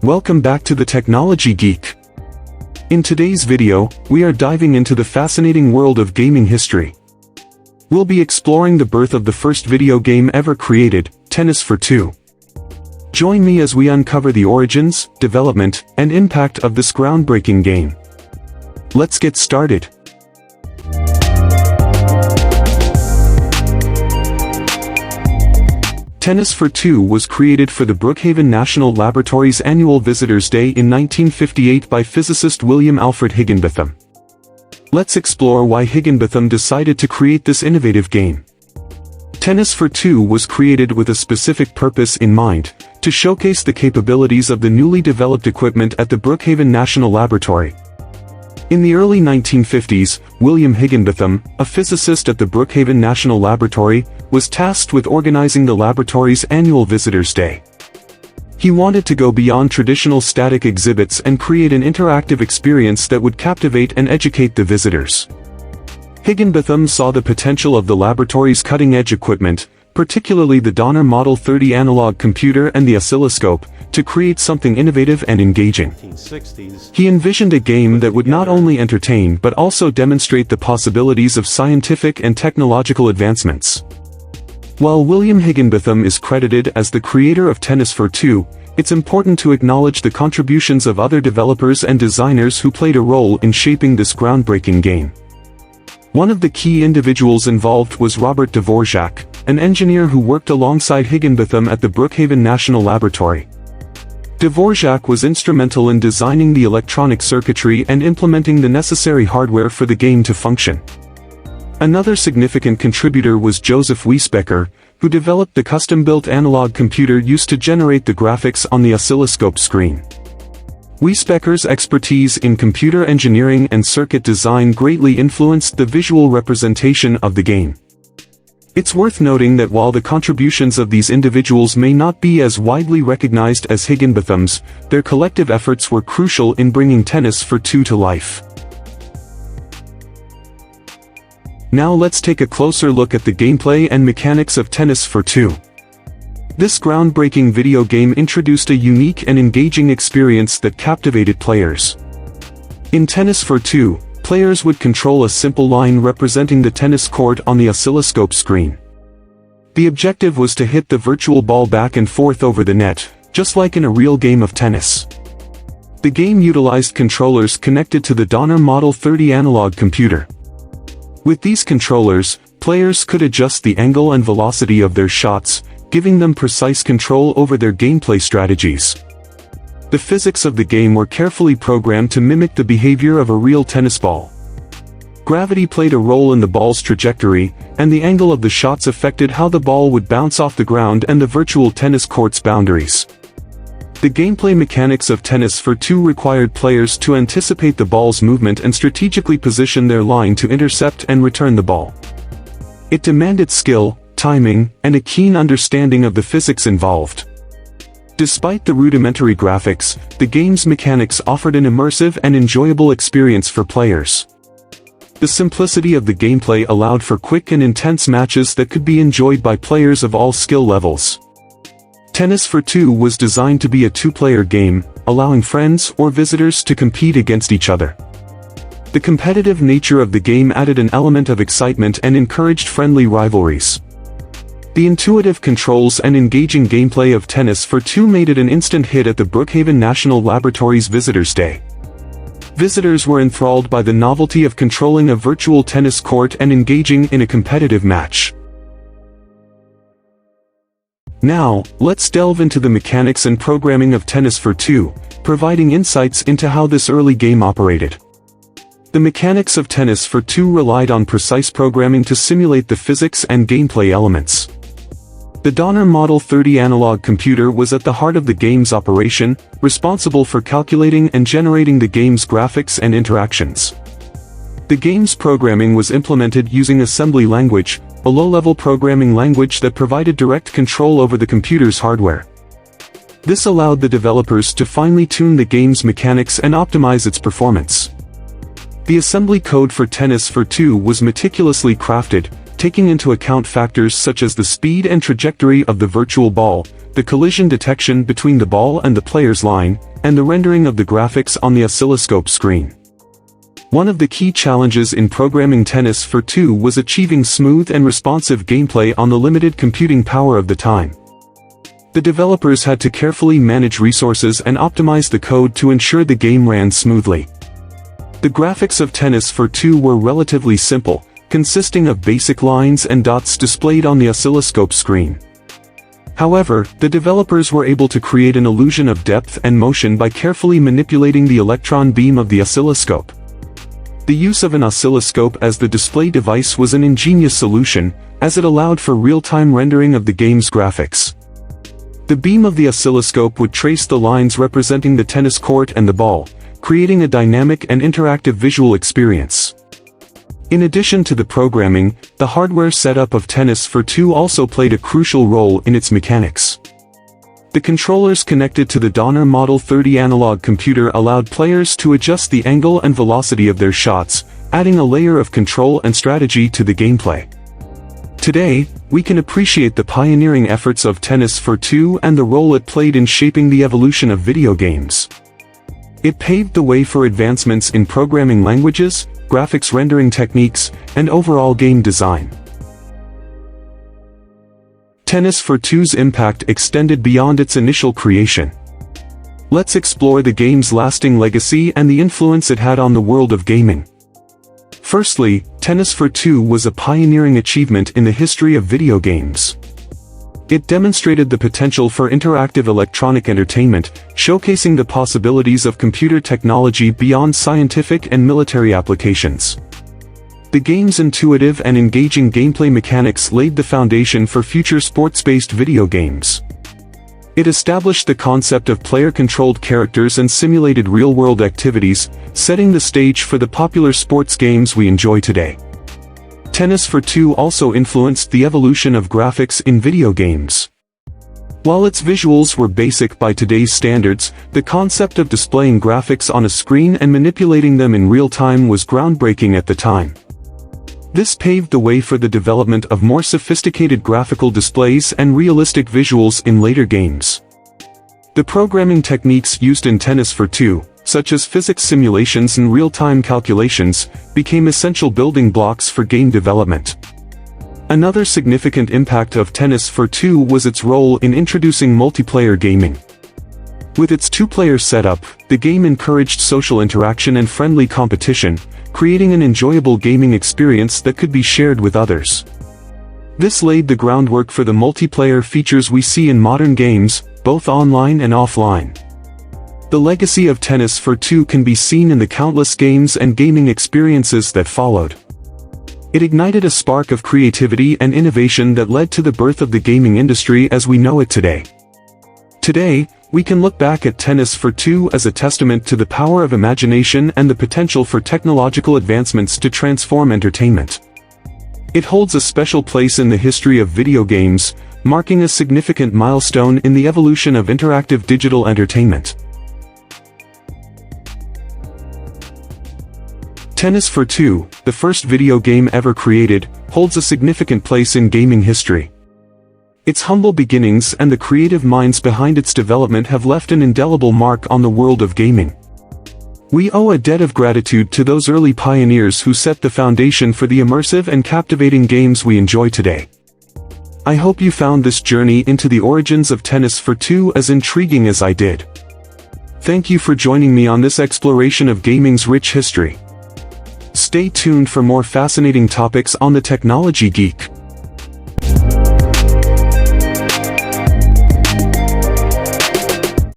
Welcome back to the Technology Geek. In today's video, we are diving into the fascinating world of gaming history. We'll be exploring the birth of the first video game ever created, Tennis for Two. Join me as we uncover the origins, development, and impact of this groundbreaking game. Let's get started. Tennis for Two was created for the Brookhaven National Laboratory's annual Visitors' Day in 1958 by physicist William Alfred Higinbotham. Let's explore why Higinbotham decided to create this innovative game. Tennis for Two was created with a specific purpose in mind, to showcase the capabilities of the newly developed equipment at the Brookhaven National Laboratory. In the early 1950s, William Higinbotham, a physicist at the Brookhaven National Laboratory, was tasked with organizing the laboratory's annual Visitors' Day. He wanted to go beyond traditional static exhibits and create an interactive experience that would captivate and educate the visitors. Higinbotham saw the potential of the laboratory's cutting-edge equipment, particularly the Donner Model 30 analog computer and the oscilloscope, to create something innovative and engaging. He envisioned a game that would not only entertain but also demonstrate the possibilities of scientific and technological advancements. While William Higinbotham is credited as the creator of Tennis for Two, it's important to acknowledge the contributions of other developers and designers who played a role in shaping this groundbreaking game. One of the key individuals involved was Robert Dvorak, an engineer who worked alongside Higinbotham at the Brookhaven National Laboratory. Dvorak was instrumental in designing the electronic circuitry and implementing the necessary hardware for the game to function. Another significant contributor was Joseph Weisbecker, who developed the custom-built analog computer used to generate the graphics on the oscilloscope screen. Weisbecker's expertise in computer engineering and circuit design greatly influenced the visual representation of the game. It's worth noting that while the contributions of these individuals may not be as widely recognized as Higinbotham's, their collective efforts were crucial in bringing Tennis for Two to life. Now let's take a closer look at the gameplay and mechanics of Tennis for Two. This groundbreaking video game introduced a unique and engaging experience that captivated players. In Tennis for Two, players would control a simple line representing the tennis court on the oscilloscope screen. The objective was to hit the virtual ball back and forth over the net, just like in a real game of tennis. The game utilized controllers connected to the Donner Model 30 analog computer. With these controllers, players could adjust the angle and velocity of their shots, giving them precise control over their gameplay strategies. The physics of the game were carefully programmed to mimic the behavior of a real tennis ball. Gravity played a role in the ball's trajectory, and the angle of the shots affected how the ball would bounce off the ground and the virtual tennis court's boundaries. The gameplay mechanics of Tennis for Two required players to anticipate the ball's movement and strategically position their line to intercept and return the ball. It demanded skill, timing, and a keen understanding of the physics involved. Despite the rudimentary graphics, the game's mechanics offered an immersive and enjoyable experience for players. The simplicity of the gameplay allowed for quick and intense matches that could be enjoyed by players of all skill levels. Tennis for Two was designed to be a two-player game, allowing friends or visitors to compete against each other. The competitive nature of the game added an element of excitement and encouraged friendly rivalries. The intuitive controls and engaging gameplay of Tennis for Two made it an instant hit at the Brookhaven National Laboratory's Visitors' Day. Visitors were enthralled by the novelty of controlling a virtual tennis court and engaging in a competitive match. Now, let's delve into the mechanics and programming of Tennis for Two, providing insights into how this early game operated. The mechanics of Tennis for Two relied on precise programming to simulate the physics and gameplay elements. The Donner Model 30 analog computer was at the heart of the game's operation, responsible for calculating and generating the game's graphics and interactions. The game's programming was implemented using assembly language, a low-level programming language that provided direct control over the computer's hardware. This allowed the developers to finely tune the game's mechanics and optimize its performance. The assembly code for Tennis for Two was meticulously crafted, taking into account factors such as the speed and trajectory of the virtual ball, the collision detection between the ball and the player's line, and the rendering of the graphics on the oscilloscope screen. One of the key challenges in programming Tennis for Two was achieving smooth and responsive gameplay on the limited computing power of the time. The developers had to carefully manage resources and optimize the code to ensure the game ran smoothly. The graphics of Tennis for Two were relatively simple, consisting of basic lines and dots displayed on the oscilloscope screen. However, the developers were able to create an illusion of depth and motion by carefully manipulating the electron beam of the oscilloscope. The use of an oscilloscope as the display device was an ingenious solution, as it allowed for real-time rendering of the game's graphics. The beam of the oscilloscope would trace the lines representing the tennis court and the ball, creating a dynamic and interactive visual experience. In addition to the programming, the hardware setup of Tennis for Two also played a crucial role in its mechanics. The controllers connected to the Donner Model 30 analog computer allowed players to adjust the angle and velocity of their shots, adding a layer of control and strategy to the gameplay. Today, we can appreciate the pioneering efforts of Tennis for Two and the role it played in shaping the evolution of video games. It paved the way for advancements in programming languages, graphics rendering techniques, and overall game design. Tennis for Two's impact extended beyond its initial creation. Let's explore the game's lasting legacy and the influence it had on the world of gaming. Firstly, Tennis for Two was a pioneering achievement in the history of video games. It demonstrated the potential for interactive electronic entertainment, showcasing the possibilities of computer technology beyond scientific and military applications. The game's intuitive and engaging gameplay mechanics laid the foundation for future sports-based video games. It established the concept of player-controlled characters and simulated real-world activities, setting the stage for the popular sports games we enjoy today. Tennis for Two also influenced the evolution of graphics in video games. While its visuals were basic by today's standards, the concept of displaying graphics on a screen and manipulating them in real time was groundbreaking at the time. This paved the way for the development of more sophisticated graphical displays and realistic visuals in later games. The programming techniques used in Tennis for Two, such as physics simulations and real-time calculations, became essential building blocks for game development. Another significant impact of Tennis for Two was its role in introducing multiplayer gaming. With its two-player setup, the game encouraged social interaction and friendly competition, creating an enjoyable gaming experience that could be shared with others. This laid the groundwork for the multiplayer features we see in modern games, both online and offline. The legacy of Tennis for Two can be seen in the countless games and gaming experiences that followed. It ignited a spark of creativity and innovation that led to the birth of the gaming industry as we know it today. Today, we can look back at Tennis for Two as a testament to the power of imagination and the potential for technological advancements to transform entertainment. It holds a special place in the history of video games, marking a significant milestone in the evolution of interactive digital entertainment. Tennis for Two, the first video game ever created, holds a significant place in gaming history. Its humble beginnings and the creative minds behind its development have left an indelible mark on the world of gaming. We owe a debt of gratitude to those early pioneers who set the foundation for the immersive and captivating games we enjoy today. I hope you found this journey into the origins of Tennis for Two as intriguing as I did. Thank you for joining me on this exploration of gaming's rich history. Stay tuned for more fascinating topics on the Technology Geek.